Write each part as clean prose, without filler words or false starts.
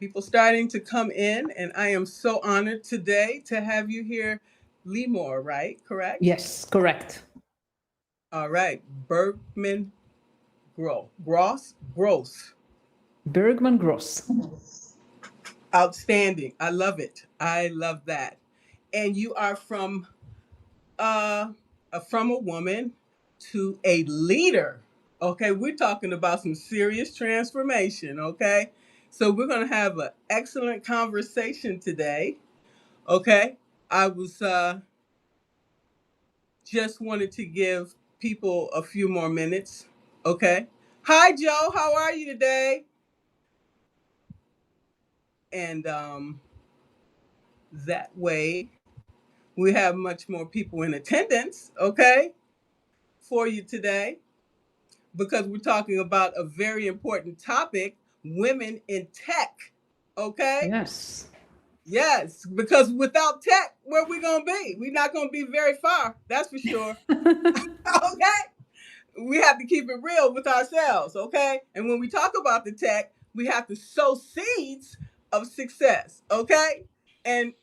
People starting to come in, and I am so honored today to have you here, Limor, right? Correct? Yes, correct. All right. Bergman Gross. Bergman Gross. Outstanding. I love it. I love that. And you are uh from a woman to a leader. Okay, we're talking about some serious transformation, okay? So we're going to have an excellent conversation today. Okay? I was just wanted to give people a few more minutes. Okay? Hi Joe, how are you today? And that way we have much more people in attendance, okay, for you today because we're talking about a very important topic, women in tech. Okay? Yes. Yes, because without tech, where we going to be? We're not going to be very far. That's for sure. Okay? We have to keep it real with ourselves, okay? And when we talk about the tech, we have to sow seeds of success, okay? And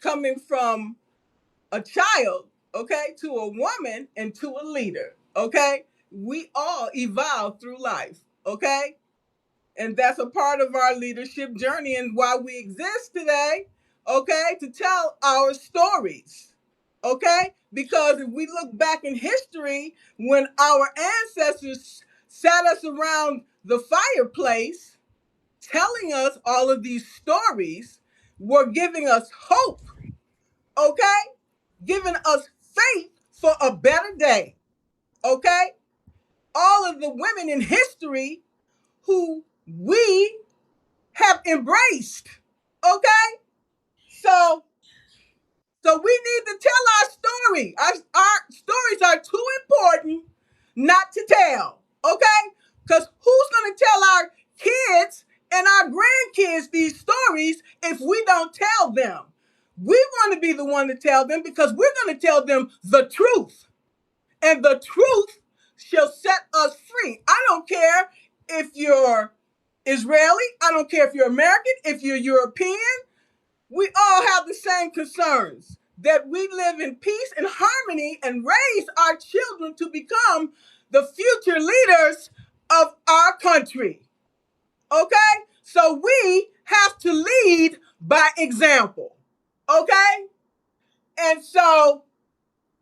coming from a child, okay, to a woman and to a leader, okay? We all evolve through life, okay? And that's a part of our leadership journey and why we exist today, okay, to tell our stories, okay? Because if we look back in history, when our ancestors sat us around the fireplace telling us all of these stories, were giving us hope, okay? Giving us faith for a better day, okay? All of the women in history who we have embraced. Okay? So we need to tell our story. Our stories are too important not to tell. Okay? Because who's going to tell our kids and our grandkids these stories if we don't tell them? We want to be the one to tell them because we're going to tell them the truth. And the truth shall set us free. I don't care if you're Israeli, I don't care if you're American, if you're European, we all have the same concerns that we live in peace and harmony and raise our children to become the future leaders of our country. Okay? So we have to lead by example. Okay? And so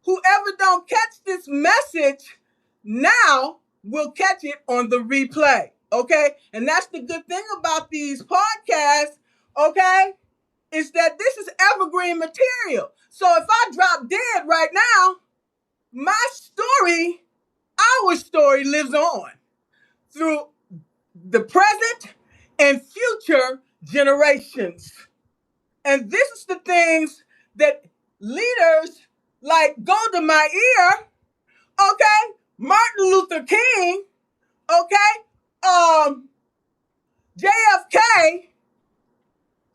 whoever don't catch this message now will catch it on the replay. Okay? And that's the good thing about these podcasts, okay? Is that this is evergreen material. So if I drop dead right now, my story, our story lives on through the present and future generations. And this is the things that leaders like Golda Meir, okay, Martin Luther King, okay, JFK,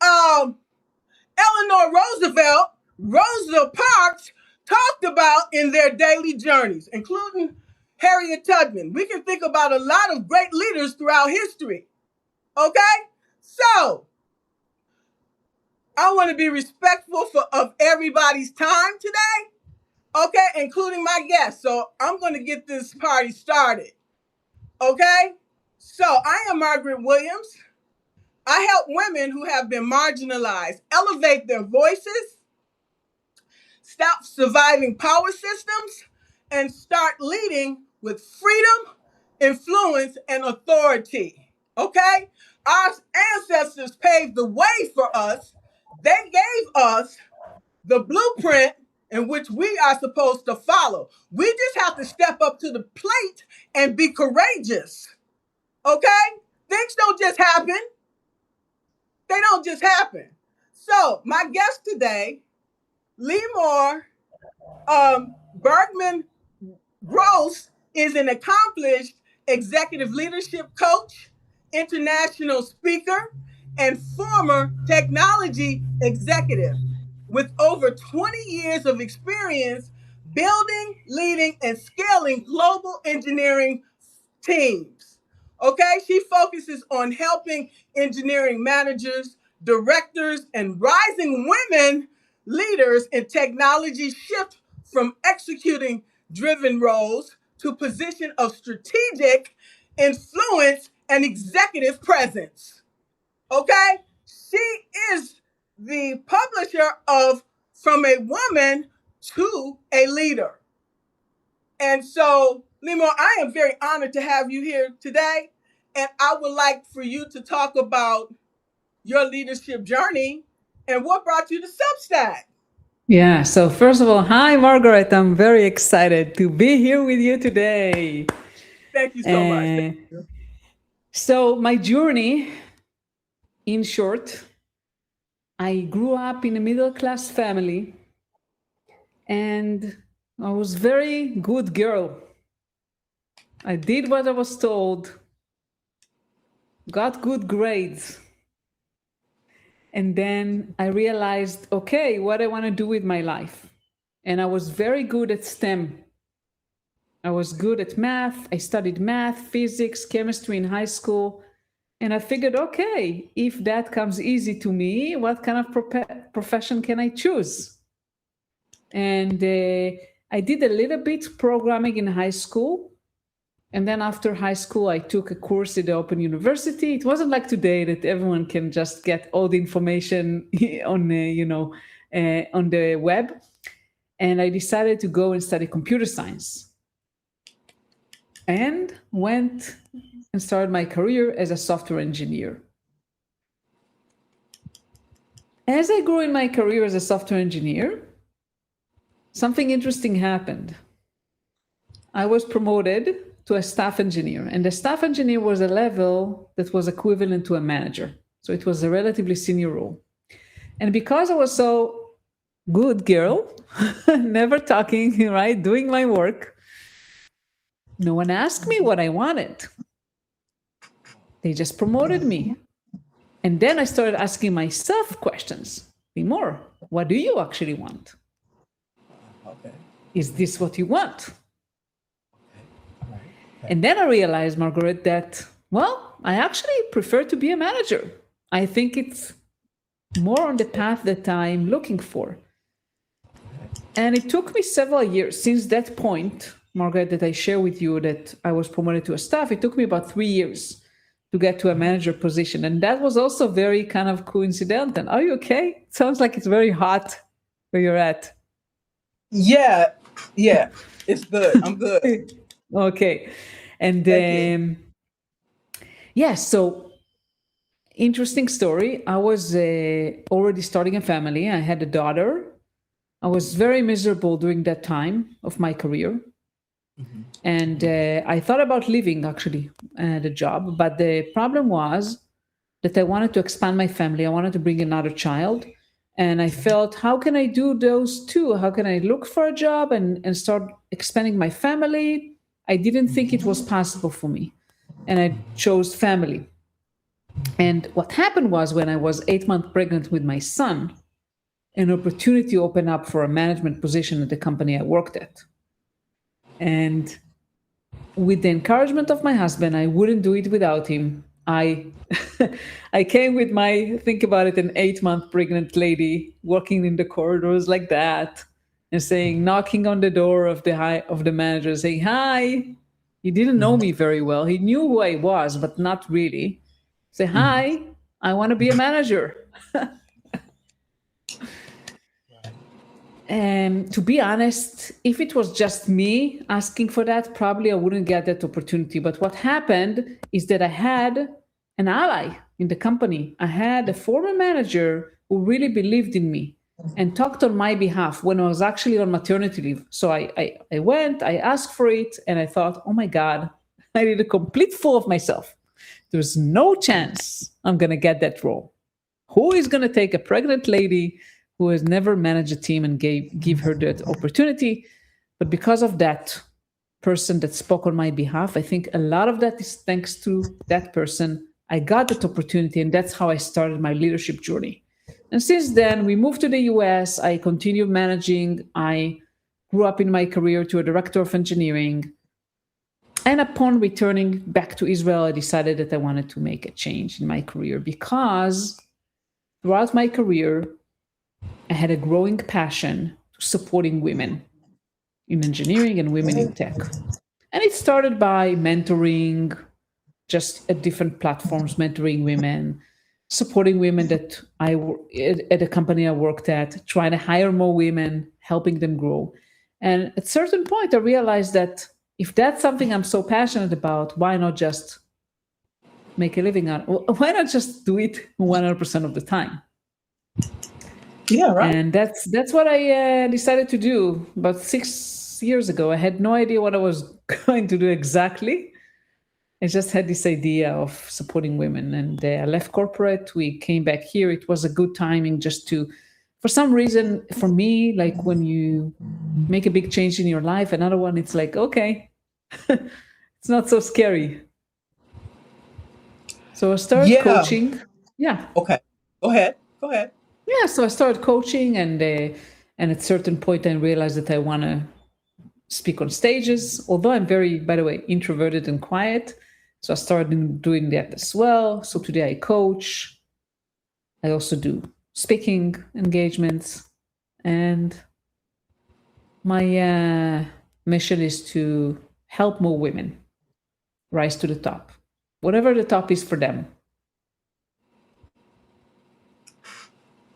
Eleanor Roosevelt, Rosa Parks talked about in their daily journeys, including Harriet Tubman. We can think about a lot of great leaders throughout history. Okay? So, I want to be respectful of everybody's time today. Okay? Including my guests. So, I'm going to get this party started. Okay? So, I am Margaret Williams. I help women who have been marginalized elevate their voices, stop surviving power systems, and start leading with freedom, influence, and authority. Okay? Our ancestors paved the way for us. They gave us the blueprint in which we are supposed to follow. We just have to step up to the plate and be courageous. Okay? Things don't just happen. They don't just happen. So, my guest today, Limor Bergman Gross, is an accomplished executive leadership coach, international speaker, and former technology executive with over 20 years of experience building, leading, and scaling global engineering teams. Okay, she focuses on helping engineering managers, directors, and rising women leaders in technology shift from executing driven roles to position of strategic influence and executive presence. Okay, she is the publisher of From a Woman to a Leader. And so, Limor, I am very honored to have you here today. And I would like for you to talk about your leadership journey and what brought you to Substack. Yeah. So first of all, hi, Margaret. I'm very excited to be here with you today. Thank you so much. Thank you. So my journey, in short, I grew up in a middle-class family, and I was very good girl. I did what I was told, got good grades. And then I realized, okay, what I want to do with my life. And I was very good at STEM. I was good at math. I studied math, physics, chemistry in high school. And I figured, okay, if that comes easy to me, what kind of profession can I choose? And I did a little bit programming in high school. And then after high school, I took a course at the Open University. It wasn't like today that everyone can just get all the information on, on the web. And I decided to go and study computer science. And went and started my career as a software engineer. As I grew in my career as a software engineer, something interesting happened. I was promoted to a staff engineer, and the staff engineer was a level that was equivalent to a manager. So it was a relatively senior role. And because I was so good girl, never talking, right, doing my work, no one asked me what I wanted. They just promoted me. And then I started asking myself questions. Limor, what do you actually want? Okay. Is this what you want? Okay. And then I realized, Margaret, that, well, I actually prefer to be a manager. I think it's more on the path that I'm looking for. And it took me several years since that point, Margaret, that I share with you that I was promoted to a staff. It took me about 3 years to get to a manager position. And that was also very kind of coincidental. Are you okay? It sounds like it's very hot where you're at. Yeah, it's good. I'm good. Okay. And so interesting story. I was already starting a family. I had a daughter. I was very miserable during that time of my career. Mm-hmm. And I thought about leaving, actually, the job. But the problem was that I wanted to expand my family. I wanted to bring another child. And I felt, how can I do those two? How can I look for a job and start expanding my family? I didn't think it was possible for me. And I chose family. And what happened was, when I was 8 months pregnant with my son, an opportunity opened up for a management position at the company I worked at. And with the encouragement of my husband, I wouldn't do it without him. I came with my, think about it, an 8-month pregnant lady walking in the corridors like that and saying, knocking on the door of the manager, saying, hi. He didn't know me very well. He knew who I was, but not really. Say, hi, I want to be a manager. And to be honest, if it was just me asking for that, probably I wouldn't get that opportunity. But what happened is that I had an ally in the company. I had a former manager who really believed in me and talked on my behalf when I was actually on maternity leave. So I went, I asked for it, and I thought, oh my God, I did a complete fool of myself. There's no chance I'm going to get that role. Who is going to take a pregnant lady who has never managed a team and give her that opportunity? But because of that person that spoke on my behalf, I think a lot of that is thanks to that person. I got that opportunity, and that's how I started my leadership journey. And since then, we moved to the US. I continued managing. I grew up in my career to a director of engineering. And upon returning back to Israel, I decided that I wanted to make a change in my career because throughout my career, I had a growing passion to supporting women in engineering and women in tech. And it started by mentoring, just at different platforms, mentoring women, supporting women that at a company I worked at, trying to hire more women, helping them grow. And at a certain point, I realized that if that's something I'm so passionate about, why not just make a living on? Why not just do it 100% of the time? Yeah, right. And that's what I decided to do about 6 years ago. I had no idea what I was going to do exactly. I just had this idea of supporting women, and I left corporate. We came back here. It was a good timing just to, for some reason, for me, like when you make a big change in your life, another one, it's like, okay, it's not so scary. So I started Yeah. coaching. Yeah. Okay. Go ahead. Go ahead. Yeah. So I started coaching, and at a certain point, I realized that I want to speak on stages, although I'm very, by the way, introverted and quiet. So I started doing that as well. So today I coach. I also do speaking engagements. And my mission is to help more women rise to the top, whatever the top is for them.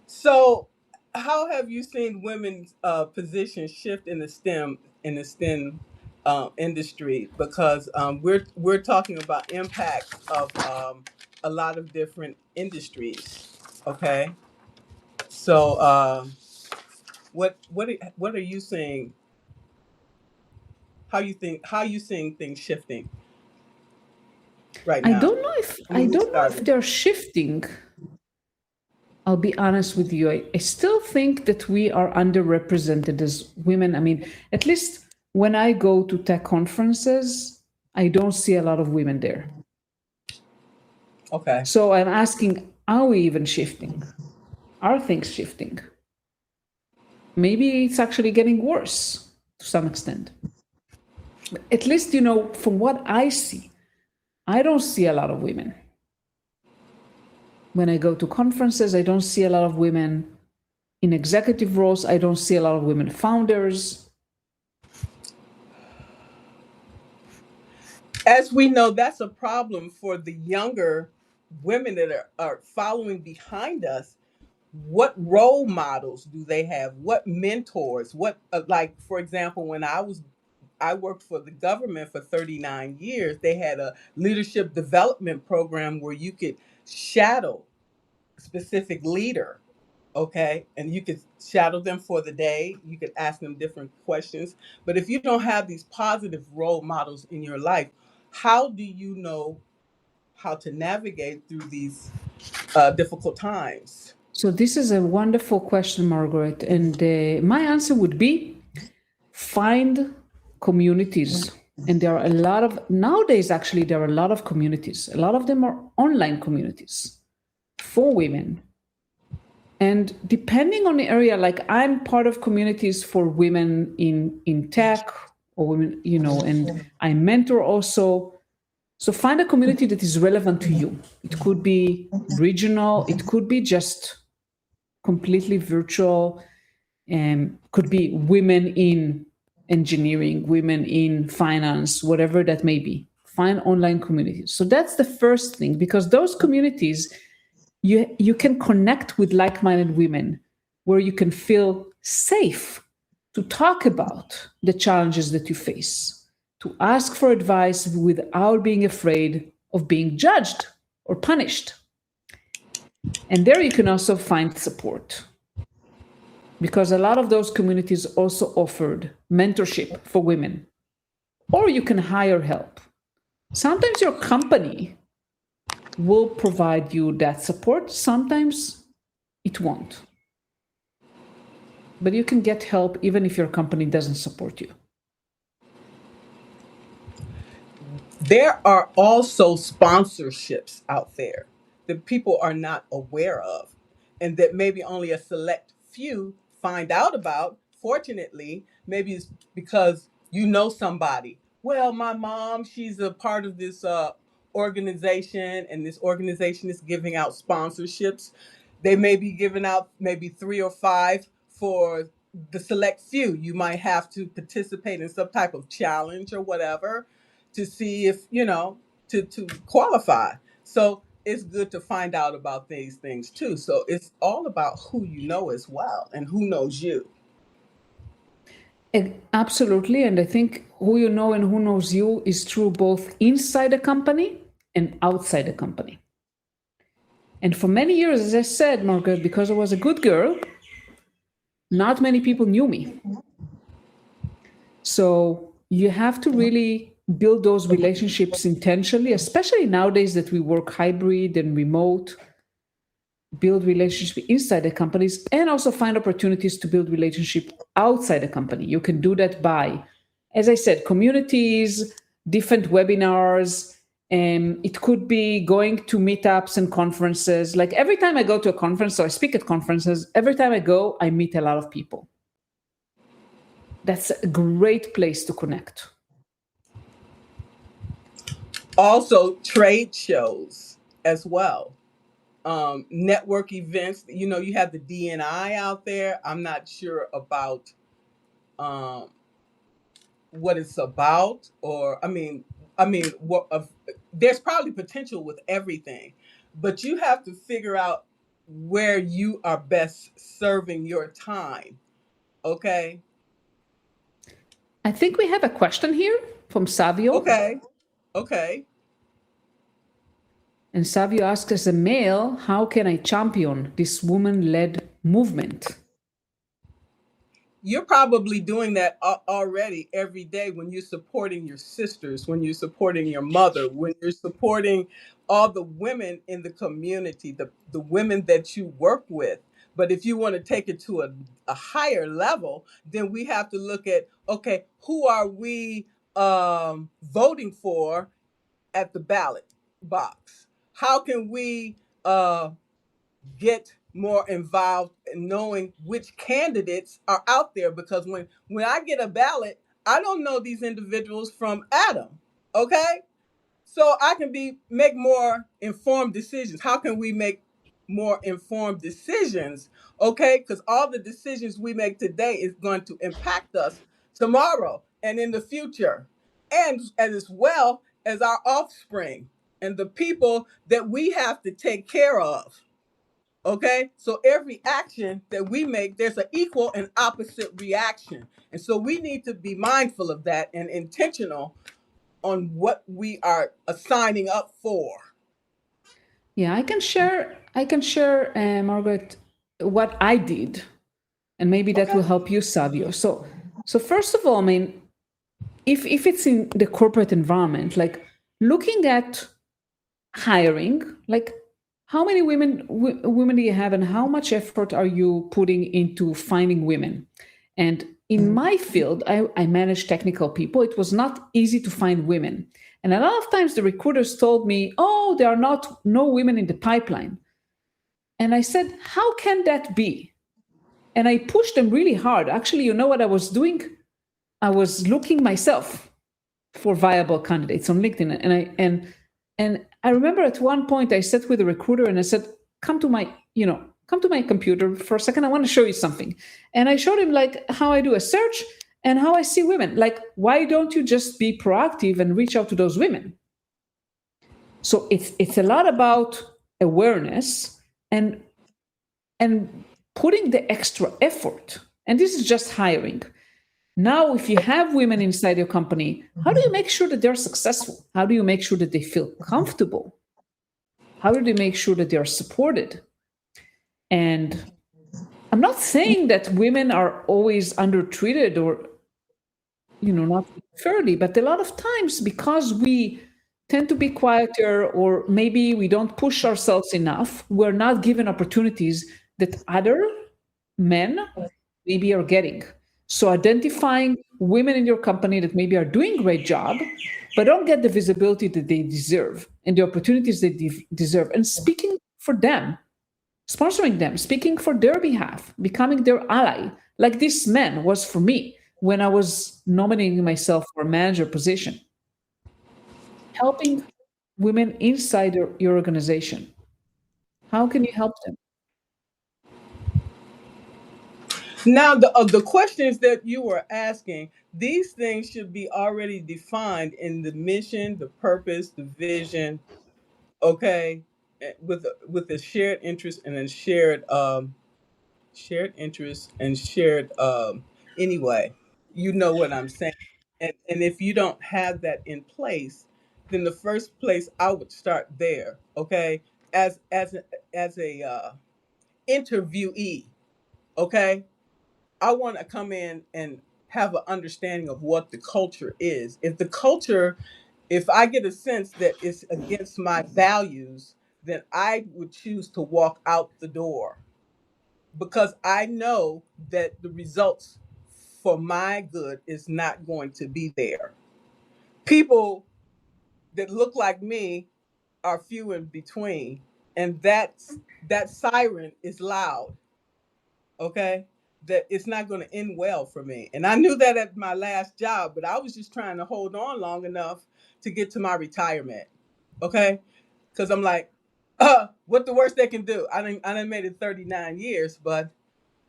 So, how have you seen women's position shift in the STEM industry? Because we're talking about impacts of a lot of different industries. Okay, so what are you seeing? How you seeing things shifting right I now? don't know if I I mean, we don't know if started. they're shifting. I'll be honest with you. I still think that we are underrepresented as women. I mean, at least when I go to tech conferences, I don't see a lot of women there. Okay. So I'm asking, are we even shifting? Are things shifting? Maybe it's actually getting worse to some extent. At least, from what I see, I don't see a lot of women. When I go to conferences, I don't see a lot of women in executive roles. I don't see a lot of women founders. As we know, that's a problem for the younger women that are following behind us. What role models do they have? What mentors? What like for example, when I worked for the government for 39 years, they had a leadership development program where you could shadow a specific leader, okay? And you could shadow them for the day. You could ask them different questions. But if you don't have these positive role models in your life, how do you know how to navigate through these difficult times? So, this is a wonderful question, Margaret. And my answer would be find communities. And there are a lot of, nowadays, actually, there are a lot of communities. A lot of them are online communities for women. And depending on the area, like I'm part of communities for women in tech or women, and I mentor also. So find a community that is relevant to you. It could be regional, it could be just completely virtual, could be women in engineering, women in finance, whatever that may be. Find online communities. So that's the first thing, because those communities, you can connect with like-minded women where you can feel safe to talk about the challenges that you face, to ask for advice without being afraid of being judged or punished. And there you can also find support, because a lot of those communities also offered mentorship for women, or you can hire help. Sometimes your company will provide you that support, sometimes it won't. But you can get help even if your company doesn't support you. There are also sponsorships out there that people are not aware of, and that maybe only a select few find out about. Fortunately, maybe it's because you know somebody well, my mom, she's a part of this organization, and this organization is giving out sponsorships. They may be giving out maybe 3 or 5 for the select few. You might have to participate in some type of challenge or whatever to see if, to qualify. So it's good to find out about these things too. So it's all about who you know as well and who knows you. Absolutely. And I think who you know and who knows you is true both inside a company and outside a company. And for many years, as I said, Margaret, because I was a good girl, not many people knew me. So you have to really build those relationships intentionally, especially nowadays that we work hybrid and remote. Build relationships inside the companies and also find opportunities to build relationship outside the company. You can do that by, as I said, communities, different webinars. It could be going to meetups and conferences. Like every time I go to a conference, so I speak at conferences, every time I go, I meet a lot of people. That's a great place to connect. Also, trade shows as well. Network events. You have the DNI out there. I'm not sure about um, what it's about, or what there's probably potential with everything, but you have to figure out where you are best serving your time. Okay. I think we have a question here from Savio. Okay. And Savio asks, as a male, how can I champion this woman-led movement? You're probably doing that already every day when you're supporting your sisters, when you're supporting your mother, when you're supporting all the women in the community, the women that you work with. But if you want to take it to a higher level, then we have to look at, okay, who are we voting for at the ballot box? How can we get more involved in knowing which candidates are out there? Because when I get a ballot, I don't know these individuals from Adam. Okay? So I can make more informed decisions. How can we make more informed decisions? Okay? Because all the decisions we make today is going to impact us tomorrow and in the future. And as well as our offspring and the people that we have to take care of. Okay, so every action that we make, there's an equal and opposite reaction. And so we need to be mindful of that and intentional on what we are signing up for. Yeah, I can share, Margaret, what I did, and maybe that will help you, Savio. So first of all, I mean, if it's in the corporate environment, like looking at hiring, like how many women do you have, and how much effort are you putting into finding women? And in my field, I manage technical people. It was not easy to find women. And a lot of times the recruiters told me, oh, there are no women in the pipeline. And I said, how can that be? And I pushed them really hard. Actually, you know what I was doing? I was looking myself for viable candidates on LinkedIn. And I remember at one point I sat with a recruiter and I said, come to my computer for a second. I want to show you something. And I showed him like how I do a search and how I see women. Like, why don't you just be proactive and reach out to those women? So it's a lot about awareness and putting the extra effort. And this is just hiring. Now, if you have women inside your company, how do you make sure that they're successful? How do you make sure that they feel comfortable? How do they make sure that they're supported? And I'm not saying that women are always undertreated or, not fairly, but a lot of times because we tend to be quieter or maybe we don't push ourselves enough, we're not given opportunities that other men maybe are getting. So identifying women in your company that maybe are doing a great job, but don't get the visibility that they deserve and the opportunities they deserve, and speaking for them, sponsoring them, speaking for their behalf, becoming their ally, like this man was for me. when I was nominating myself for a manager position, helping women inside your organization. How can you help them? Now, the questions that you were asking, these things should be already defined in the mission, the purpose, the vision. Okay, with a shared interest and a shared interest and shared anyway. You know what I'm saying. And if you don't have that in place, then the first place I would start there. Okay, as a interviewee. Okay, I want to come in and have an understanding of what the culture is. If I get a sense that it's against my values, then I would choose to walk out the door because I know that the results for my good is not going to be there. People that look like me are few in between, and that siren is loud. Okay, that it's not going to end well for me. And I knew that at my last job, but I was just trying to hold on long enough to get to my retirement. Okay, because I'm like, what the worst they can do? I done made it 39 years, but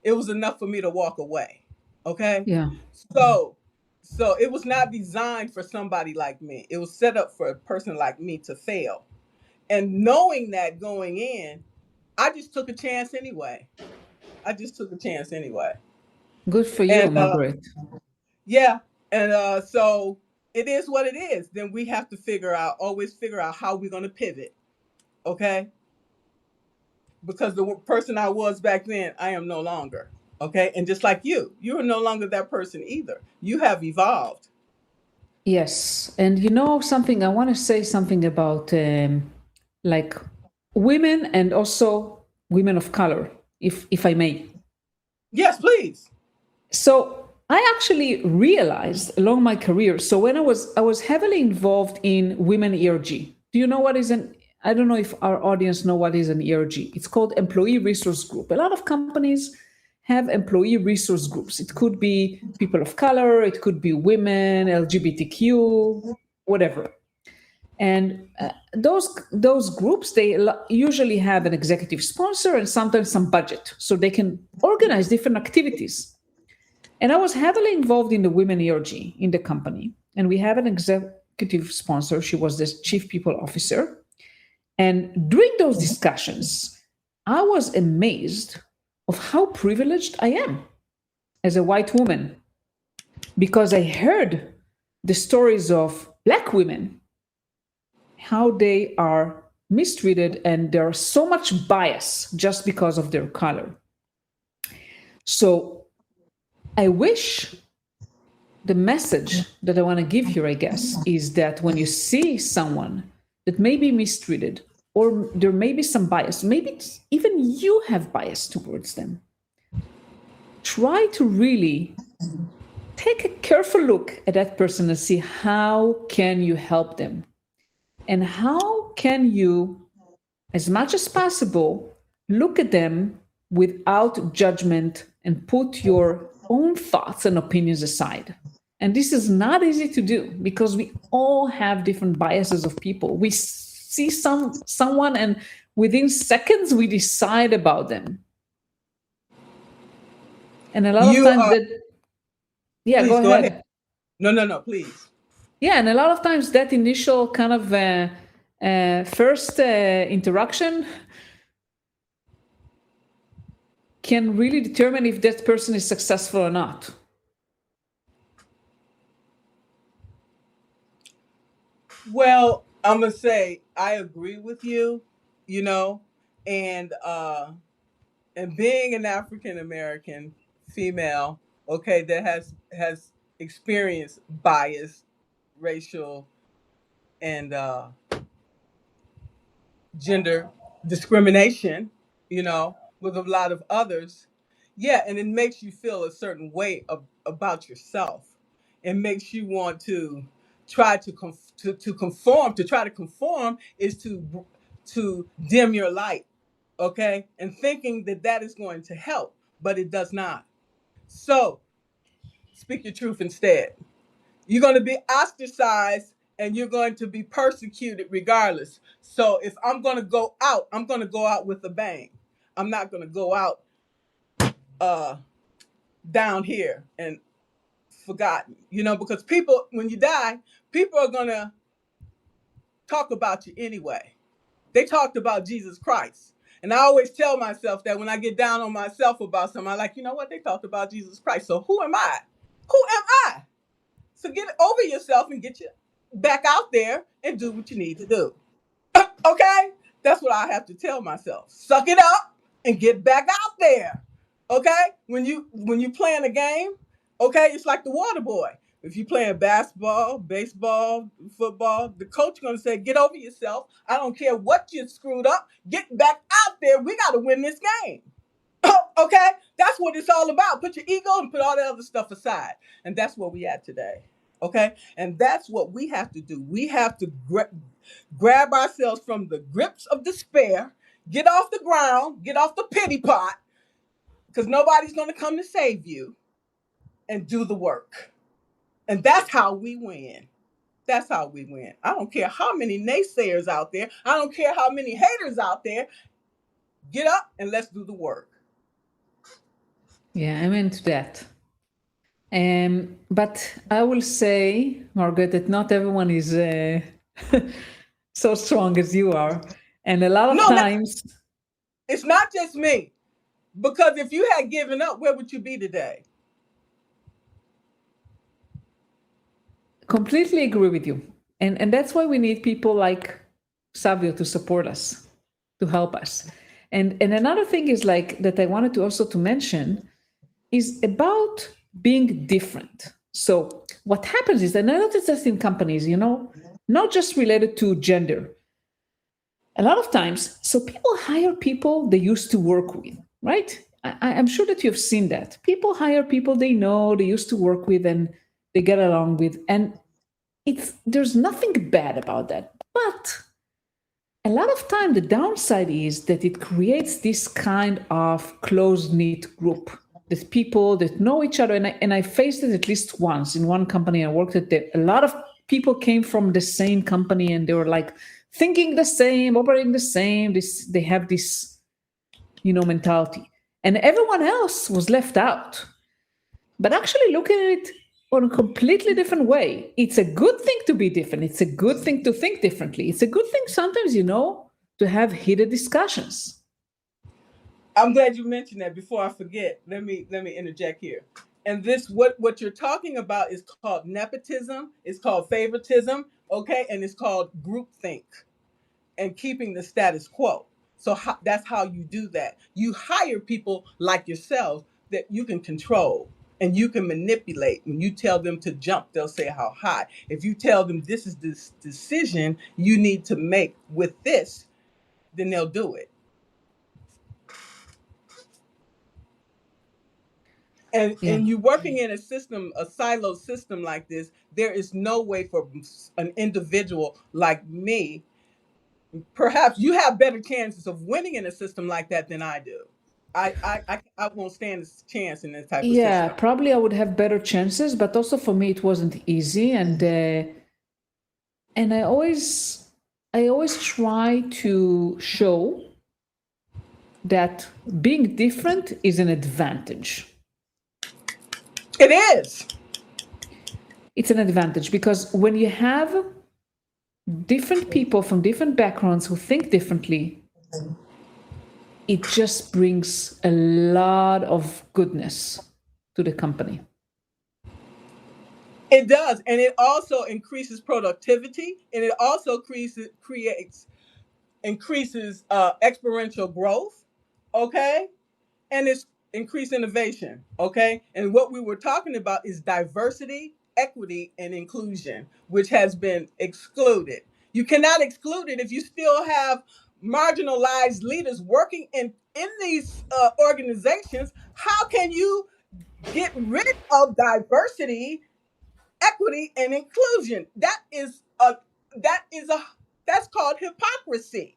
it was enough for me to walk away. Okay, Yeah. so so it was not designed for somebody like me. It was set up for a person like me to fail. And knowing that going in, I just took a chance anyway. I just took a chance anyway. Good for you, And Margaret. yeah, and so it is what it is. Then we have to always figure out how we're going to pivot. Okay, because the person I was back then, I am no longer. Okay, and just like you are no longer that person either. You have evolved. Yes. And you know something, I want to say something about like women and also women of color, if I may. Yes, please. So I actually realized along my career. So when I was heavily involved in women ERG. Do you know what is an I don't know if our audience know what is an ERG. It's called Employee Resource Group. A lot of companies have employee resource groups. It could be people of color, it could be women, LGBTQ, whatever. And those groups usually have an executive sponsor and sometimes some budget, so they can organize different activities. And I was heavily involved in the women ERG in the company. And we have an executive sponsor. She was the chief people officer. And during those discussions, I was amazed of how privileged I am as a white woman because I heard the stories of Black women, how they are mistreated, and there's so much bias just because of their color. So I wish the message that I want to give here, I guess, is that when you see someone that may be mistreated or there may be some bias, maybe even you have bias towards them, try to really take a careful look at that person and see how can you help them and how can you, as much as possible, look at them without judgment and put your own thoughts and opinions aside. And this is not easy to do because we all have different biases of people. We see someone and within seconds we decide about them. And a lot of You times that, yeah, go please go ahead. ahead. No, please. Yeah, and a lot of times that initial kind of first interaction can really determine if that person is successful or not. Well, I'm gonna say I agree with you. You know, and uh, and being an African American female, okay, that has experienced bias, racial, and gender discrimination, with a lot of others. Yeah, and it makes you feel a certain way about yourself. It makes you want to try to conform. To try to conform is to dim your light, okay? And thinking that that is going to help, but it does not. So speak your truth instead. You're going to be ostracized and you're going to be persecuted regardless. So if I'm going to go out, I'm going to go out with a bang. I'm not going to go out uh, down here and forgotten, because people, when you die, people are going to talk about you anyway. They talked about Jesus Christ. And I always tell myself that when I get down on myself about something, I'm like, you know what? They talked about Jesus Christ. So who am I? Who am I? So get over yourself and get you back out there and do what you need to do. Okay? That's what I have to tell myself. Suck it up and get back out there. Okay? When you playing a game, okay, it's like the water boy. If you playing basketball, baseball, football, the coach gonna say, get over yourself. I don't care what you screwed up. Get back out there. We gotta win this game. Okay? That's what it's all about. Put your ego and put all the other stuff aside. And that's where we at today. Okay? And that's what we have to do. We have to grab ourselves from the grips of despair, get off the ground, get off the pity pot, because nobody's going to come to save you, and do the work. And that's how we win. That's how we win. I don't care how many naysayers out there. I don't care how many haters out there. Get up and let's do the work. Yeah, I'm into that. But I will say, Margaret, that not everyone is so strong as you are. And a lot of times... It's not just me. Because if you had given up, where would you be today? Completely agree with you. And that's why we need people like Savio to support us, to help us. And another thing is like that I wanted to also to mention is about being different. So what happens is, and I notice this in companies, not just related to gender. A lot of times, so people hire people they used to work with, right? I'm sure that you've seen that. People hire people they know, they used to work with, and they get along with. And there's nothing bad about that. But a lot of time, the downside is that it creates this kind of close-knit group, that people that know each other. And I faced it at least once in one company I worked at. A lot of people came from the same company and they were like thinking the same, operating the same. They have this, mentality. And everyone else was left out. But actually look at it on a completely different way. It's a good thing to be different. It's a good thing to think differently. It's a good thing sometimes, to have heated discussions. I'm glad you mentioned that. Before I forget, let me interject here. And this, what you're talking about is called nepotism. It's called favoritism, okay? And it's called groupthink and keeping the status quo. So that's how you do that. You hire people like yourself that you can control and you can manipulate. When you tell them to jump, they'll say how high. If you tell them this is this decision you need to make with this, then they'll do it. And you working in a system, a silo system like this, there is no way for an individual like me. Perhaps you have better chances of winning in a system like that than I do. I won't stand a chance in this type of system. Yeah, probably I would have better chances, but also for me it wasn't easy, and I always try to show that being different is an advantage. It is. It's an advantage because when you have different people from different backgrounds who think differently, it just brings a lot of goodness to the company. It does. And it also increases productivity, and it also increases exponential growth, okay? And it's increased innovation, okay? And what we were talking about is diversity, equity, and inclusion, which has been excluded. You cannot exclude it if you still have marginalized leaders working in these organizations. How can you get rid of diversity, equity, and inclusion? That's called hypocrisy.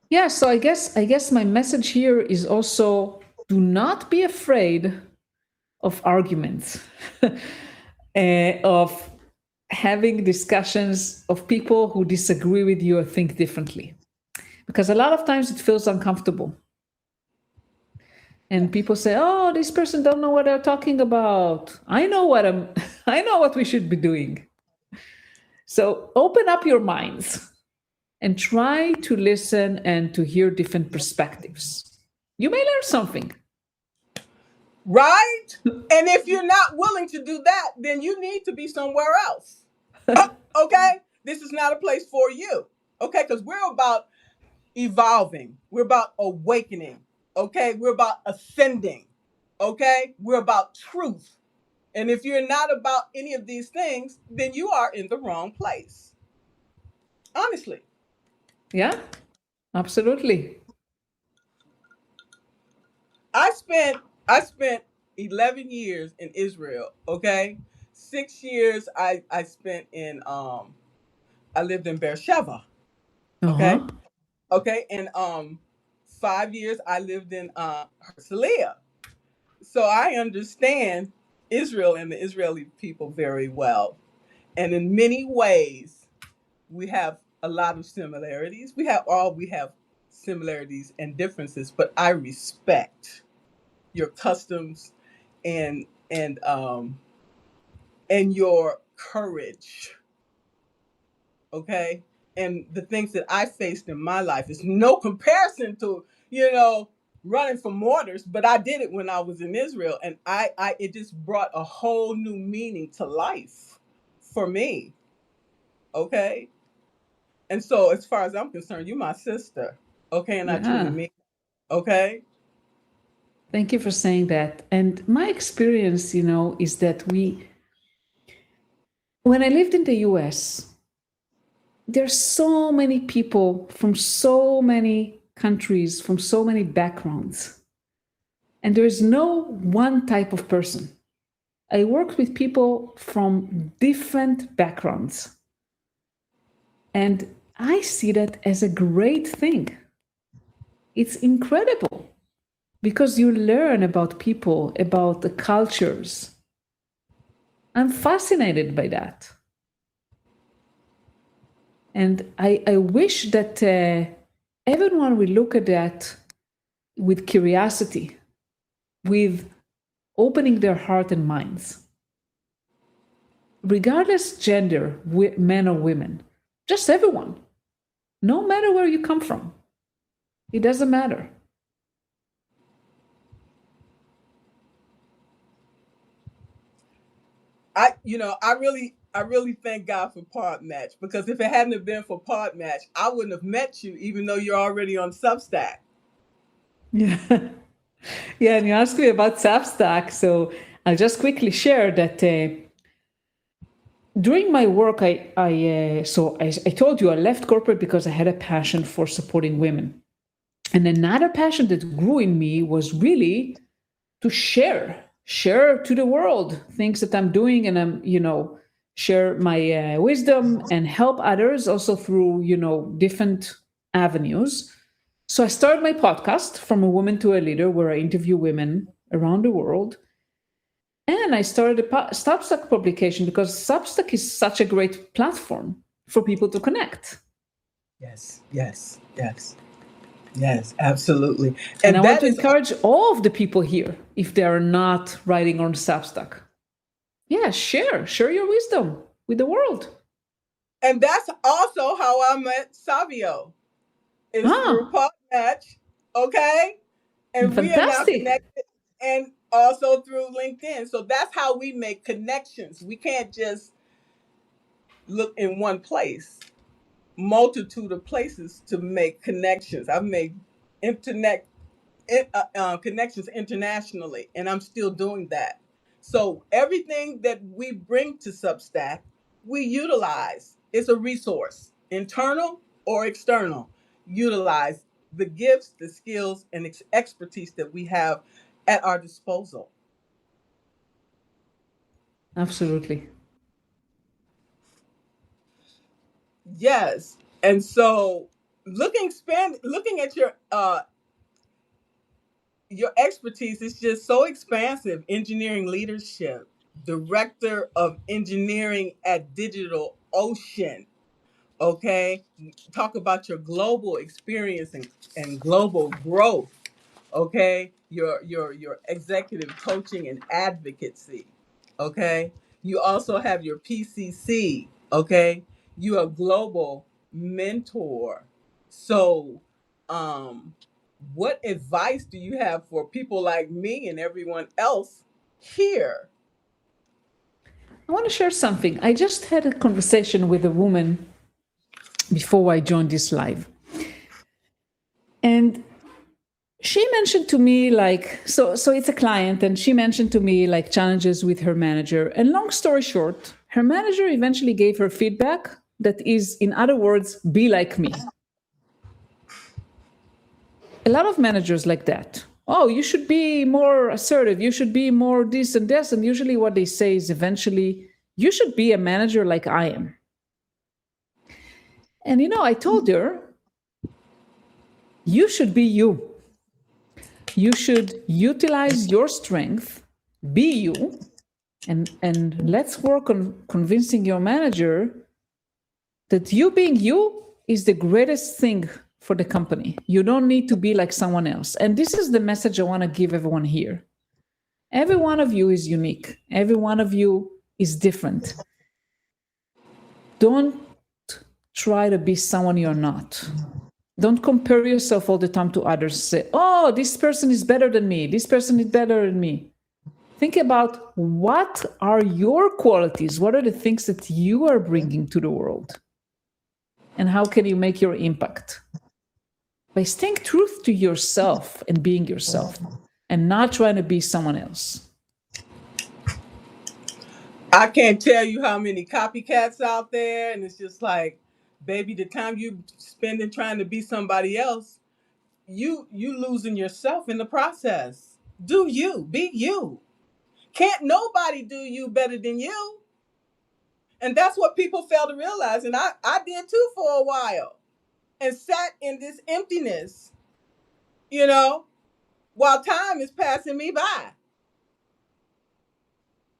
Yeah, so I guess my message here is also do not be afraid of arguments, of having discussions of people who disagree with you or think differently. Because a lot of times it feels uncomfortable. And people say, "Oh, this person don't know what they're talking about. I know what we should be doing." So open up your minds and try to listen and to hear different perspectives. You may learn something. Right? And if you're not willing to do that, then you need to be somewhere else. Okay? This is not a place for you. Okay? Because we're about evolving, we're about awakening. Okay? We're about ascending. Okay? We're about truth. And if you're not about any of these things, then you are in the wrong place. Honestly. Yeah, absolutely. I spent 11 years in Israel, okay? 6 years I spent in I lived in Beersheba, okay? Uh-huh. Okay, and 5 years I lived in Herzliya. So I understand Israel and the Israeli people very well. And in many ways we have a lot of similarities. We have similarities and differences, but I respect your customs and and um and your courage, okay? And the things that I faced in my life is no comparison to, running from mortars, but I did it when I was in Israel, and I it just brought a whole new meaning to life for me, okay? And so as far as I'm concerned, you're my sister, okay? And I truly Yeah. mean, okay? Thank you for saying that. And my experience, is that when I lived in the US, there's so many people from so many countries, from so many backgrounds. And there is no one type of person. I worked with people from different backgrounds. And I see that as a great thing. It's incredible because you learn about people, about the cultures. I'm fascinated by that. And I wish that everyone will look at that with curiosity, with opening their heart and minds, regardless gender, men or women, just everyone, no matter where you come from. It doesn't matter. I really thank God for Pod Match, because if it hadn't have been for Pod Match, I wouldn't have met you, even though you're already on Substack. Yeah. Yeah, and you asked me about Substack, so I'll just quickly share that during my work, I told you I left corporate because I had a passion for supporting women, and another passion that grew in me was really to share to the world things that I'm doing, and share my wisdom and help others also through different avenues. So I started my podcast, From a Woman to a Leader, where I interview women around the world. And I started a Substack publication because Substack is such a great platform for people to connect. Yes, yes, yes, yes, absolutely. And I And want that to is, encourage all of the people here, if they are not writing on Substack, yeah, share your wisdom with the world. and that's also how I met Savio, is through Ah, Pod Match, okay? And we are now fantastic. connected, and also through LinkedIn. So that's how we make connections. We can't just look in one place. Multitude of places to make connections. I've made internet connections internationally, and I'm still doing that. So everything that we bring to Substack, we utilize. It's a resource, internal or external. Utilize the gifts, the skills, and expertise that we have at our disposal. Absolutely. Yes, and so looking at your expertise is just so expansive. Engineering leadership, director of engineering at Digital Ocean. Okay, talk about your global experience and global growth. Okay, your executive coaching and advocacy. Okay, you also have your PCC. Okay, you are a global mentor. So, um, what advice do you have for people like me and everyone else here? I want to share something. I just had a conversation with a woman before I joined this live. And she mentioned to me so it's a client, and she mentioned to me challenges with her manager. And long story short, her manager eventually gave her feedback that is, in other words, be like me. A lot of managers like that. Oh, you should be more assertive. You should be more this and this. And usually what they say is eventually, you should be a manager like I am. And I told her, you should be you. You should utilize your strength, be you, and let's work on convincing your manager that you being you is the greatest thing for the company. You don't need to be like someone else. And this is the message I want to give everyone here. Every one of you is unique. Every one of you is different. Don't try to be someone you're not. Don't compare yourself all the time to others. Say, oh, this person is better than me. This person is better than me. Think about, what are your qualities? What are the things that you are bringing to the world? And how can you make your impact? By staying true to yourself and being yourself and not trying to be someone else. I can't tell you how many copycats out there, and it's just like, baby, the time you spending trying to be somebody else, you losing yourself in the process. Do you, be you. Can't nobody do you better than you. And that's what people fail to realize. And I did too for a while, and sat in this emptiness, while time is passing me by.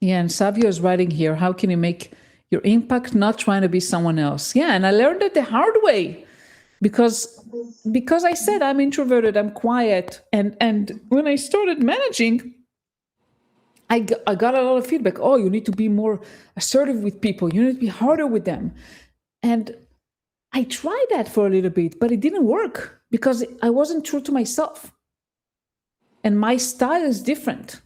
Yeah, and Savio is writing here, how can you make your impact not trying to be someone else? Yeah, and I learned it the hard way because I said I'm introverted, I'm quiet. And when I started managing, I got a lot of feedback. Oh, you need to be more assertive with people. You need to be harder with them. And I tried that for a little bit, but it didn't work because I wasn't true to myself. And my style is different.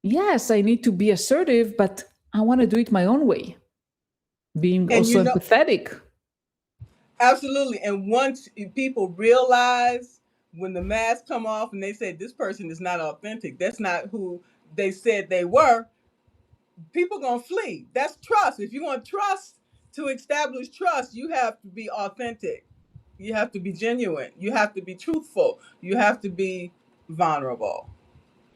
Yes, I need to be assertive, but I want to do it my own way. Being also empathetic. Absolutely. And once people realize, when the mask come off and they say this person is not authentic, that's not who they said they were, people gonna flee. That's trust. If you want trust, to establish trust, you have to be authentic. You have to be genuine. You have to be truthful. You have to be vulnerable.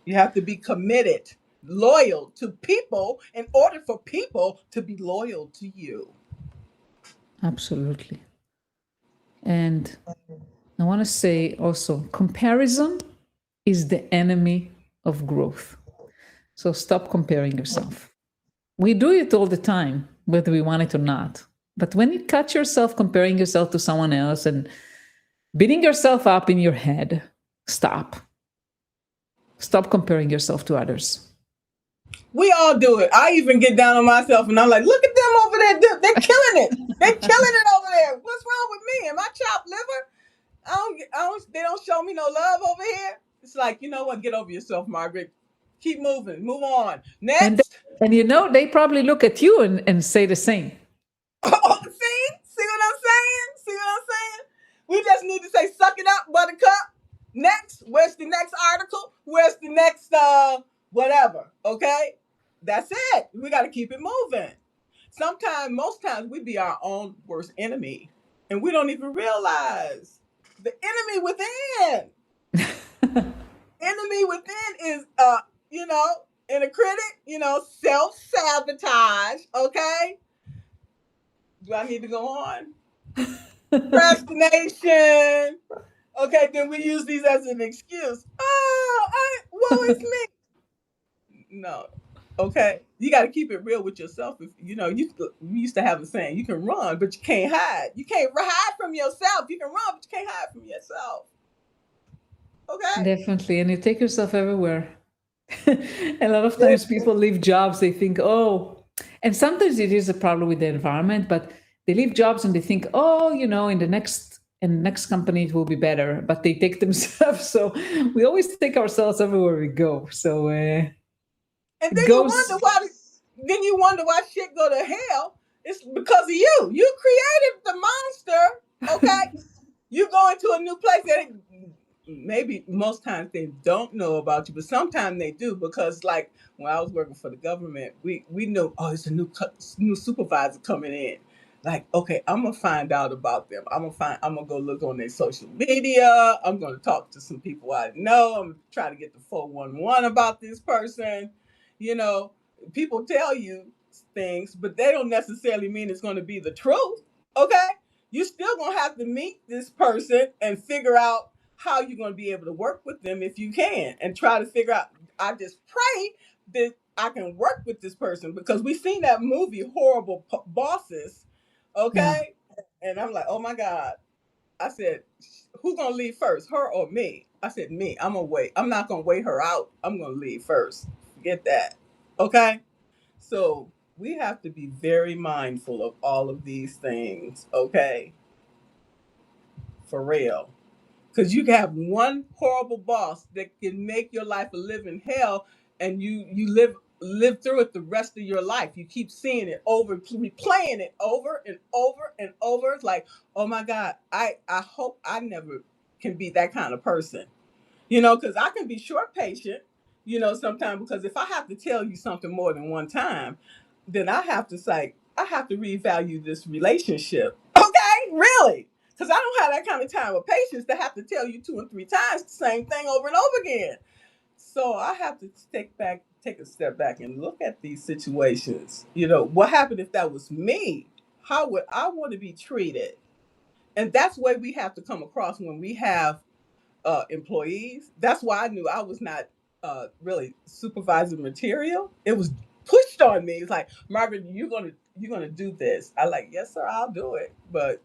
You have to be committed, loyal to people in order for people to be loyal to you. Absolutely. And I want to say also, comparison is the enemy of growth. So stop comparing yourself. We do it all the time, whether we want it or not. But when you catch yourself comparing yourself to someone else and beating yourself up in your head, stop. Stop comparing yourself to others. We all do it. I even get down on myself and I'm like, look at them over there. They're killing it. They're killing it over there. What's wrong with me? Am I chopped liver? They don't show me no love over here. It's like, you know what? Get over yourself, Margaret. Keep moving. Move on. Next. And they probably look at you and say the same. Oh, see what I'm saying? See what I'm saying? We just need to say, suck it up, buttercup. Next. Where's the next article? Where's the next whatever? Okay? That's it. We got to keep it moving. Most times we be our own worst enemy, and we don't even realize the enemy within. Enemy within is in a critic, self-sabotage. Okay? Do I need to go on? Procrastination. Okay, then we use these as an excuse. Oh, it's me. No. Okay. You got to keep it real with yourself. If we used to have a saying, you can run, but you can't hide. You can't hide from yourself. You can run, but you can't hide from yourself. Okay. Definitely. And you take yourself everywhere. A lot of times Listen. people leave jobs, they think, oh, and sometimes it is a problem with the environment, but they leave jobs and they think, oh, in the next company it will be better, but they take themselves. So we always take ourselves everywhere we go. So And it then you wonder goes, why. Then you wonder why shit go to hell. It's because of you. You created the monster. Okay. You go into a new place that maybe most times they don't know about you, but sometimes they do because, like when I was working for the government, we know, oh, it's a new supervisor coming in. Like, okay, I'm gonna find out about them. I'm gonna go look on their social media. I'm gonna talk to some people I know. I'm gonna try to get the 411 about this person. You know, people tell you things, but they don't necessarily mean it's gonna be the truth. Okay, you still gonna have to meet this person and figure out how you're gonna be able to work with them if you can, and try to figure out. I just pray that I can work with this person because we've seen that movie, Horrible Bosses. yeah, Okay, and I'm like, oh my god. I said, who gonna leave first, her or me? I said, me. I'm gonna wait. I'm not gonna wait her out. I'm gonna leave first. Forget that. Okay. So we have to be very mindful of all of these things, okay? For real. Because you can have one horrible boss that can make your life a living hell, and you live through it the rest of your life. You keep seeing it over, replaying it over and over and over. It's like, oh my God, I hope I never can be that kind of person. Because I can be short patient, sometimes, because if I have to tell you something more than one time, then I have to revalue this relationship. Okay, really. Because I don't have that kind of time or patience to have to tell you 2 and 3 times the same thing over and over again. So I have to take a step back and look at these situations. What happened if that was me? How would I want to be treated? And that's the way we have to come across when we have employees. That's why I knew I was not really supervising material. It was pushed on me. It's like, Margaret, you're gonna do this. I like, yes, sir, I'll do it. But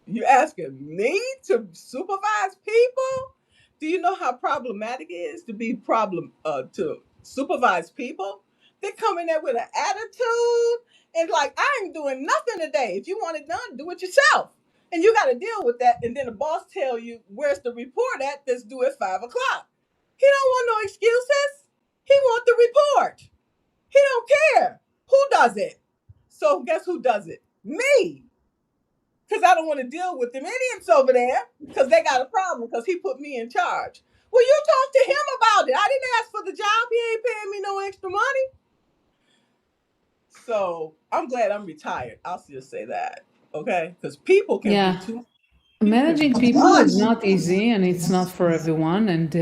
you asking me to supervise people? Do you know how problematic it is to supervise people? They come in there with an attitude and like, I ain't doing nothing today. If you want it done, do it yourself. And you got to deal with that. And then the boss tell you, where's the report at? That's due at 5 o'clock. He don't want no excuses. He want the report. He don't care who does it. So guess who does it? Me. Because I don't want to deal with them idiots over there because they got a problem because he put me in charge. Well, you talk to him about it. I didn't ask for the job. He ain't paying me no extra money. So I'm glad I'm retired. I'll still say that. Okay? Because yeah. people can Managing be too people is much. not easy and it's not for everyone. And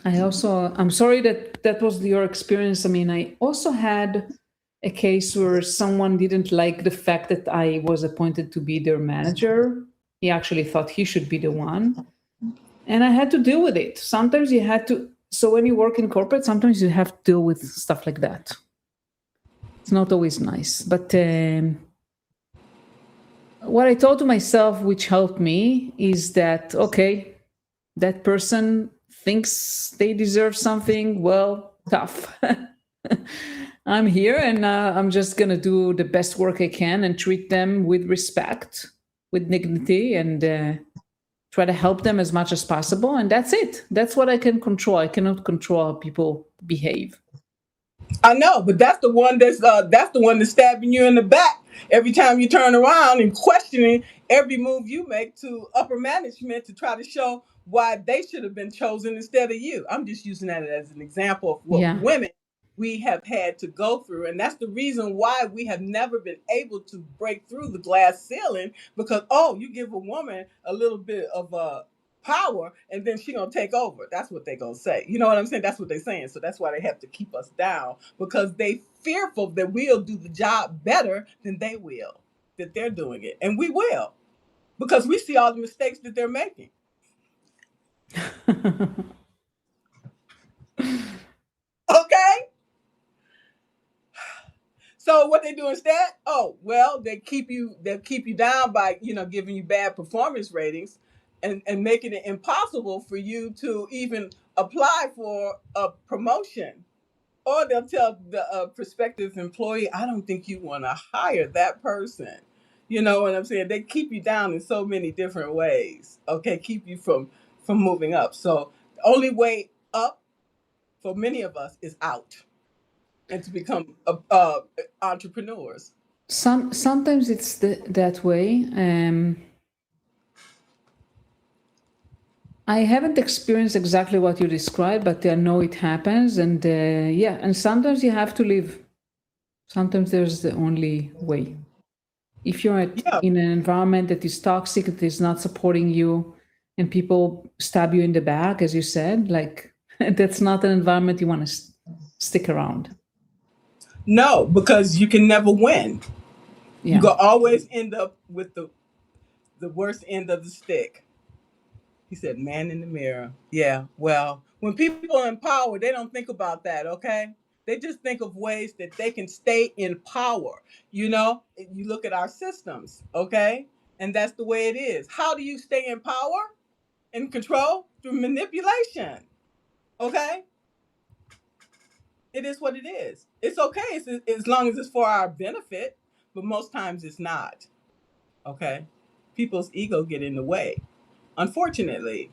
I'm sorry that was your experience. I mean, I also had a case where someone didn't like the fact that I was appointed to be their manager. He actually thought he should be the one. And I had to deal with it. Sometimes you had to, so when you work in corporate, sometimes you have to deal with stuff like that. It's not always nice. But what I told to myself, which helped me, is that, okay, that person thinks they deserve something. Well, tough. I'm here and I'm just going to do the best work I can and treat them with respect, with dignity, and try to help them as much as possible. And that's it. That's what I can control. I cannot control how people behave. I know, but that's the one that's stabbing you in the back every time you turn around and questioning every move you make to upper management to try to show why they should have been chosen instead of you. I'm just using that as an example of what Yeah. women we have had to go through, and that's the reason why we have never been able to break through the glass ceiling. Because you give a woman a little bit of power and then she gonna take over. That's what they gonna say. You know what I'm saying? That's what they're saying. So that's why they have to keep us down because they fearful that we'll do the job better than they will, that they're doing it. And we will. Because we see all the mistakes that they're making. what they do instead? Oh, well, they'll keep you down by, giving you bad performance ratings and making it impossible for you to even apply for a promotion. Or they'll tell the prospective employee, I don't think you want to hire that person. You know what I'm saying? They keep you down in so many different ways. Okay, keep you from moving up. So the only way up for many of us is out and to become entrepreneurs. Sometimes it's that way. I haven't experienced exactly what you described, but I know it happens, and yeah, and sometimes you have to leave. Sometimes there's the only way. If you're Yeah. in an environment that is toxic, that is not supporting you, and people stab you in the back, as you said, like that's not an environment you want to stick around. No, because you can never win. Yeah. You go always end up with the worst end of the stick. He said, man in the mirror. Yeah, well, when people are in power, they don't think about that, okay? They just think of ways that they can stay in power. You look at our systems, okay? And that's the way it is. How do you stay in power and control? Through manipulation, okay? It is what it is. It's okay as long as it's for our benefit, but most times it's not, okay? People's ego get in the way, unfortunately.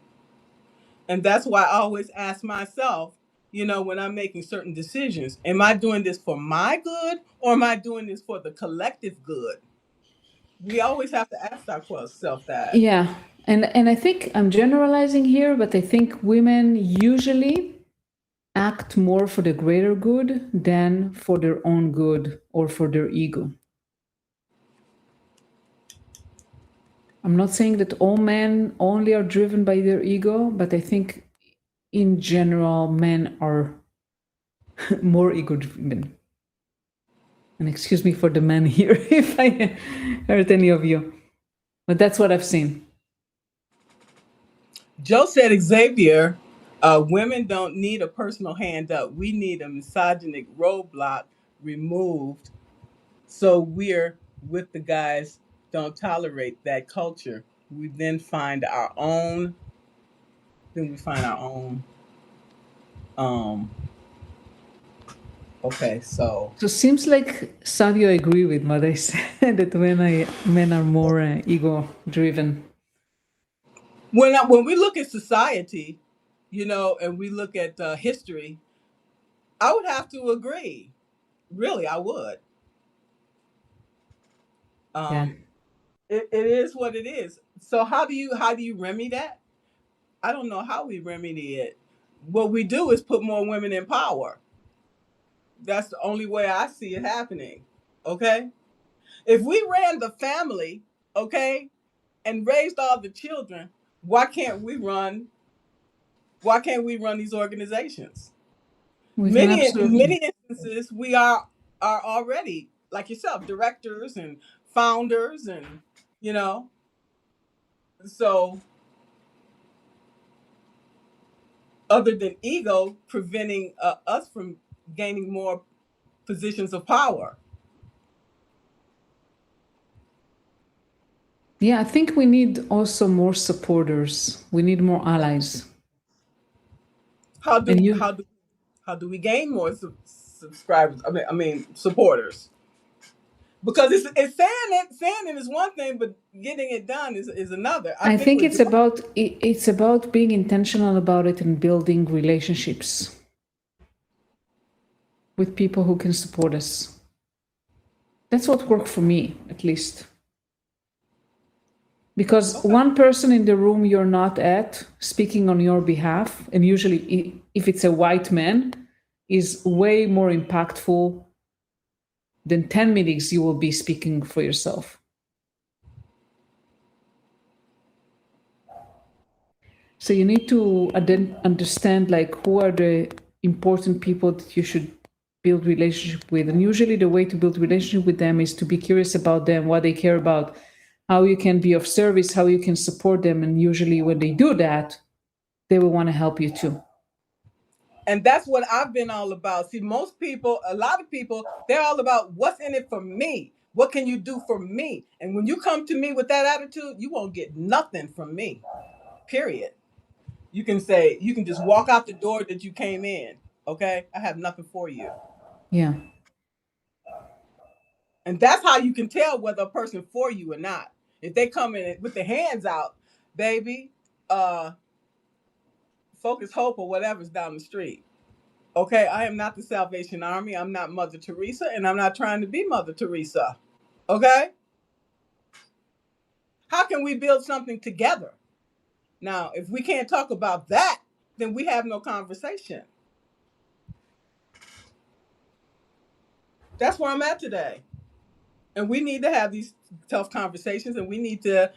And that's why I always ask myself, when I'm making certain decisions, am I doing this for my good or am I doing this for the collective good? We always have to ask ourselves that. Yeah. And I think I'm generalizing here, but I think women usually act more for the greater good than for their own good or for their ego. I'm not saying that all men only are driven by their ego, but I think in general, men are more ego driven. And excuse me for the men here if I hurt any of you, but that's what I've seen. Joe said, Xavier, women don't need a personal hand up. We need a misogynic roadblock removed. So we're with the guys, don't tolerate that culture. We then find our own. Okay, so So seems like Savio agree with what I said that men are more ego driven. when we look at society, and we look at history, I would have to agree. Really, I would. Yeah. It is what it is. So how do you remedy that? I don't know how we remedy it. What we do is put more women in power. That's the only way I see it happening. Okay? If we ran the family, okay, and raised all the children, why can't we run these organizations? We can Many in absolutely. many instances we are already, like yourself, directors and founders, and you know so other than ego preventing us from gaining more positions of power. Yeah, I think we need also more supporters. We need more allies. How And do you, how do how do we gain more subscribers? I mean supporters. Because it's saying it is one thing, but getting it done is another. I I think think with it's about being intentional about it and building relationships with people who can support us. That's what worked for me, at least. Because one person in the room you're not at speaking on your behalf, and usually if it's a white man, is way more impactful than 10 meetings you will be speaking for yourself. So you need to understand like who are the important people that you should build relationship with. And usually the way to build relationship with them is to be curious about them, what they care about, how you can be of service, how you can support them. And usually when they do that, they will want to help you too. And that's what I've been all about. See, most people, a lot of people, they're all about what's in it for me. What can you do for me? And when you come to me with that attitude, you won't get nothing from me. Period. You can say, you can just walk out the door that you came in. Okay? I have nothing for you. Yeah. And that's how you can tell whether a person for you or not. If they come in with their hands out, baby, Focus Hope or whatever's down the street. Okay, I am not the Salvation Army. I'm not Mother Teresa, and I'm not trying to be Mother Teresa. Okay? How can we build something together? Now, if we can't talk about that, then we have no conversation. That's where I'm at today. And we need to have these tough conversations, and we need to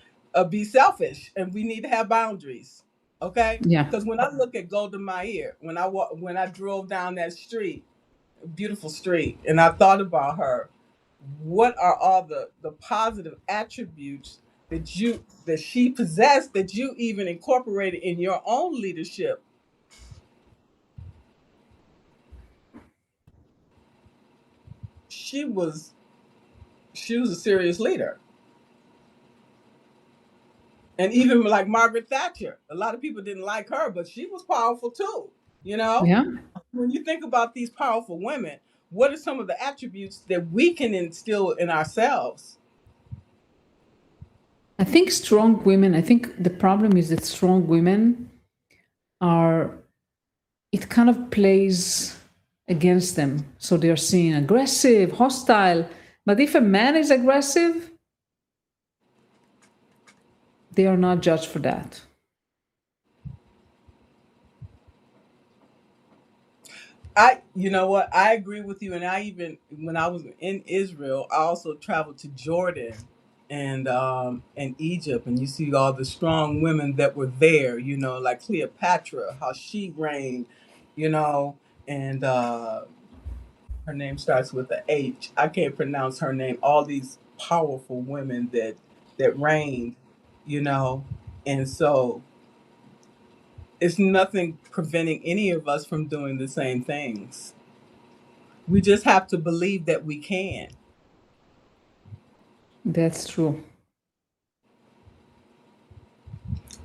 be selfish, and we need to have boundaries. Okay? Yeah. Because when I look at Golda Meir, when I drove down that street, beautiful street, and I thought about her, what are all the positive attributes that she possessed that you even incorporated in your own leadership? She was a serious leader. And even like Margaret Thatcher, a lot of people didn't like her, but she was powerful too. You know, Yeah. when you think about these powerful women, what are some of the attributes that we can instill in ourselves? I think strong women, I think the problem is that strong women are, it kind of plays against them. So they're seen aggressive, hostile. But if a man is aggressive, they are not judged for that. You know what? I agree with you. And when I was in Israel, I also traveled to Jordan and Egypt, and you see all the strong women that were there. You know, like Cleopatra, how she reigned. You know, and her name starts with a H. I can't pronounce her name. All these powerful women that reigned. You know, and so it's nothing preventing any of us from doing the same things. We just have to believe that we can. That's true.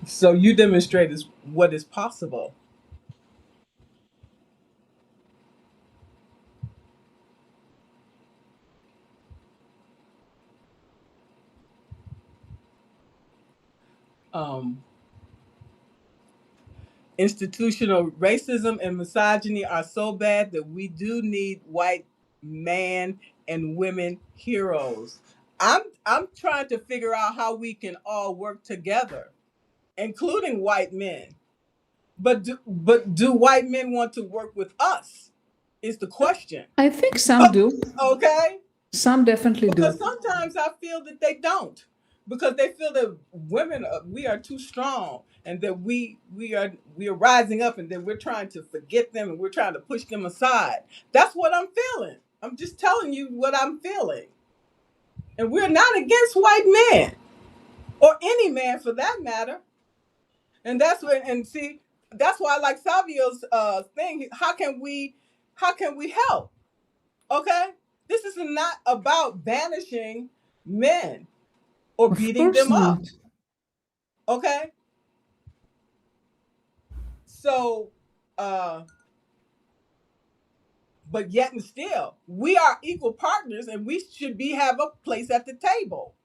So you demonstrate what is possible. Um, Institutional racism and misogyny are so bad that we do need white man and women heroes. I'm trying to figure out how we can all work together, including white men. But do white men want to work with us? Is the question. I think some do. Okay? Some definitely Because do. sometimes I feel that they don't, because they feel that women we are too strong, and that we are rising up, and that we're trying to forget them, and we're trying to push them aside. That's what I'm feeling. I'm just telling you what I'm feeling. And we're not against white men, or any man for that matter. And see, that's why I like Savio's thing. How can we help? Okay? This is not about banishing men or Of beating course them up. not. Okay? So, uh, but yet and still, we are equal partners, and we should have a place at the table.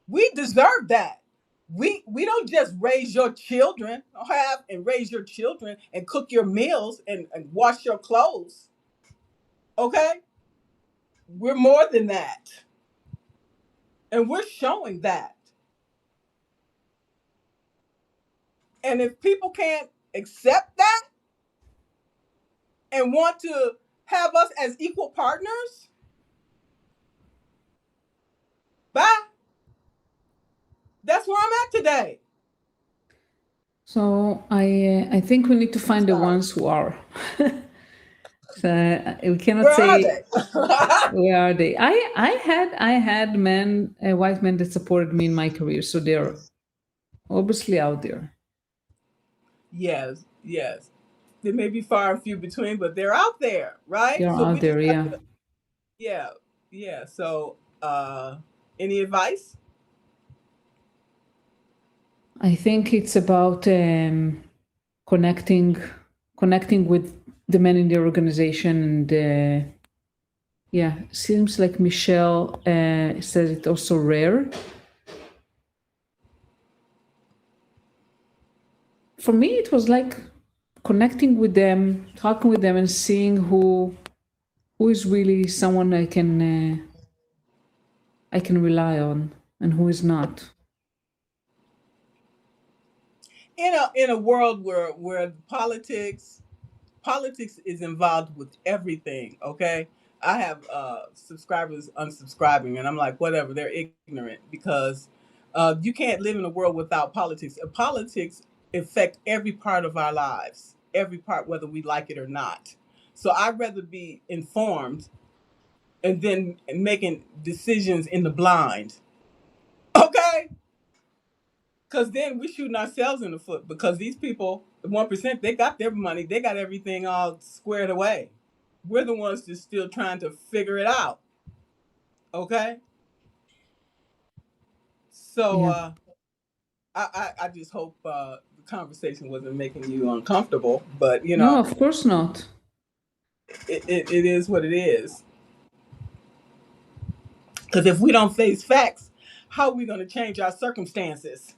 We deserve that. We don't just raise your children, raise your children and cook your meals and wash your clothes. Okay? We're more than that. And we're showing that. And if people can't accept that and want to have us as equal partners, bye. That's where I'm at today. So I think we need to I'm find the sorry. ones who are. So we cannot Where are say they? where are they. I had men, white men that supported me in my career, so they're obviously out there. Yes, yes. They may be far and few between, but they're out there, right? They're So out we there, just have yeah. to, yeah, yeah. So, any advice? I think it's about connecting with the men in the organization, and yeah, seems like Michelle says it also rare. For me, it was like connecting with them, talking with them, and seeing who is really someone I can rely on, and who is not. In a world where politics is involved with everything. Okay, I have subscribers unsubscribing, and I'm like, whatever. They're ignorant because you can't live in a world without politics. Politics affect every part of our lives, every part, whether we like it or not. So I'd rather be informed and then making decisions in the blind. Okay, because then we're shooting ourselves in the foot because these people, the 1%, they got their money, they got everything all squared away. We're the ones that's still trying to figure it out. Okay? So Yeah. I just hope the conversation wasn't making you uncomfortable, but No, of course not. it is what it is. Because if we don't face facts, how are we going to change our circumstances?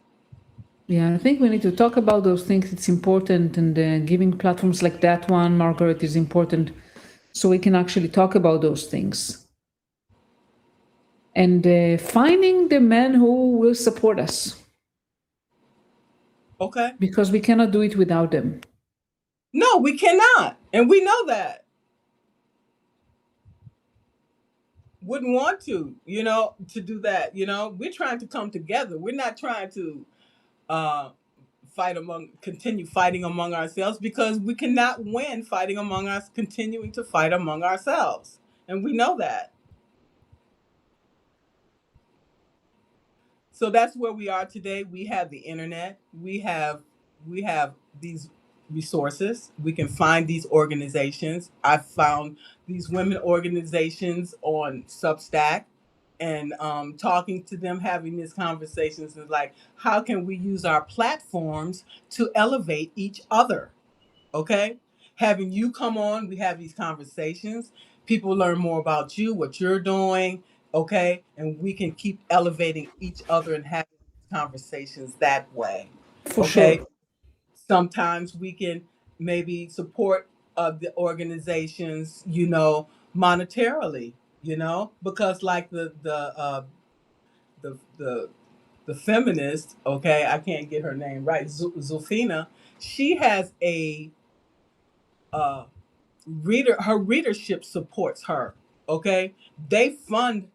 Yeah, I think we need to talk about those things. It's important, and giving platforms like that one, Margaret, is important, so we can actually talk about those things. And finding the men who will support us. Okay? Because we cannot do it without them. No, we cannot. And we know that. Wouldn't want to do that. We're trying to come together. We're not trying to uh, continue fighting among ourselves because we cannot win fighting among us, continuing to fight among ourselves. And we know that. So that's where we are today. We have the internet. We have these resources. We can find these organizations. I found these women organizations on Substack, and talking to them, having these conversations is like, how can we use our platforms to elevate each other? Okay, having you come on, we have these conversations. People learn more about you, what you're doing. Okay, and we can keep elevating each other and having conversations that way. For Okay, sure. sometimes we can maybe support the organizations, monetarily, because like the the feminist, okay, I can't get her name right, Zulfina, she has a uh, her readership supports her. Okay, they fund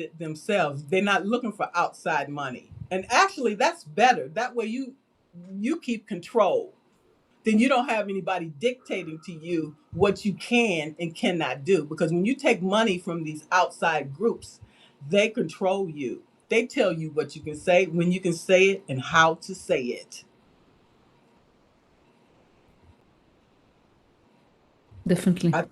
it themselves. They're not looking for outside money, and actually, that's better. That way, you keep control. Then you don't have anybody dictating to you what you can and cannot do. Because when you take money from these outside groups, they control you. They tell you what you can say, when you can say it, and how to say it. Definitely. I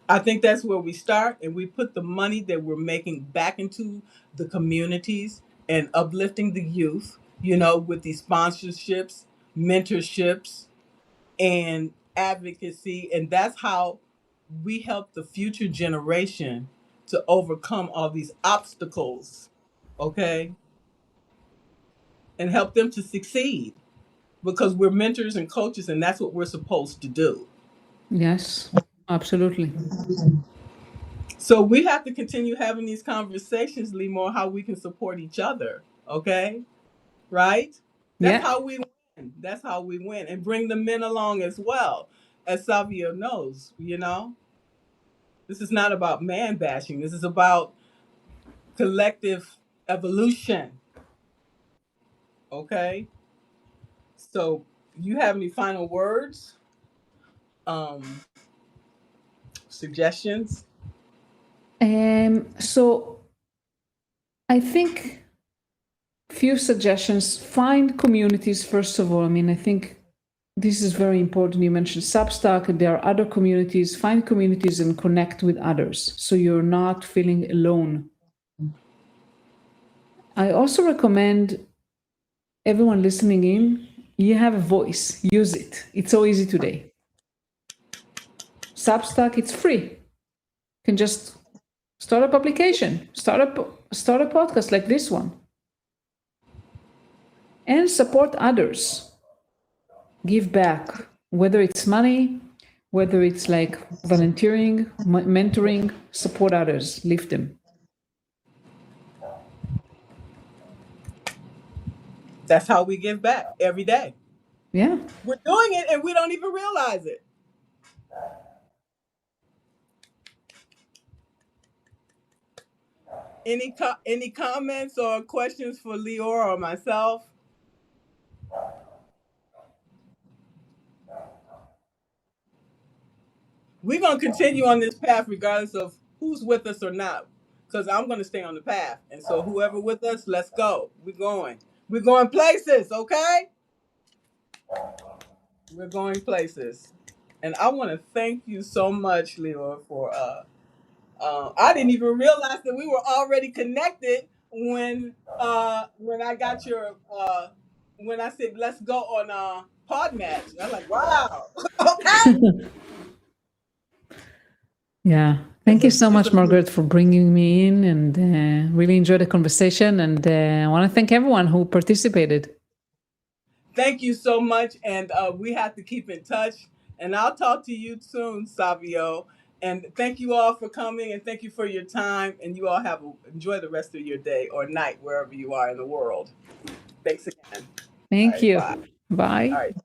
I think that's where we start, and we put the money that we're making back into the communities and uplifting the youth, with these sponsorships, mentorships, and advocacy. And that's how we help the future generation to overcome all these obstacles, okay? And help them to succeed because we're mentors and coaches, and that's what we're supposed to do. Yes, absolutely. So we have to continue having these conversations, Limor, how we can support each other. Okay? Right? That's Yeah. how we win. That's how we win. And bring the men along as well. As Savio knows, this is not about man bashing. This is about collective evolution. Okay? So you have any final words? Um, Suggestions? So I think few suggestions. Find communities first of all. I mean, I think this is very important. You mentioned Substack, and there are other communities. Find communities and connect with others so you're not feeling alone. I also recommend everyone listening in, you have a voice, use it. It's so easy today. Substack, it's free. You can just start a publication, start a podcast like this one, and support others. Give back, whether it's money, whether it's like volunteering, mentoring, support others, lift them. That's how we give back every day. Yeah. We're doing it and we don't even realize it. Any comments or questions for Lior or myself? We're going to continue on this path regardless of who's with us or not, because I'm going to stay on the path. And so whoever with us, let's go. We're going places, okay? We're going places. And I want to thank you so much, Lior, for I didn't even realize that we were already connected when I got your when I said let's go on Podmatch. I'm like, wow. Okay. Yeah. Thank you so much, Margaret, for bringing me in, and really enjoyed the conversation. And I want to thank everyone who participated. Thank you so much. And we have to keep in touch. And I'll talk to you soon, Savio. And thank you all for coming, and thank you for your time. And you all enjoy the rest of your day or night, wherever you are in the world. Thanks again. Thank you. Bye. Bye. All right.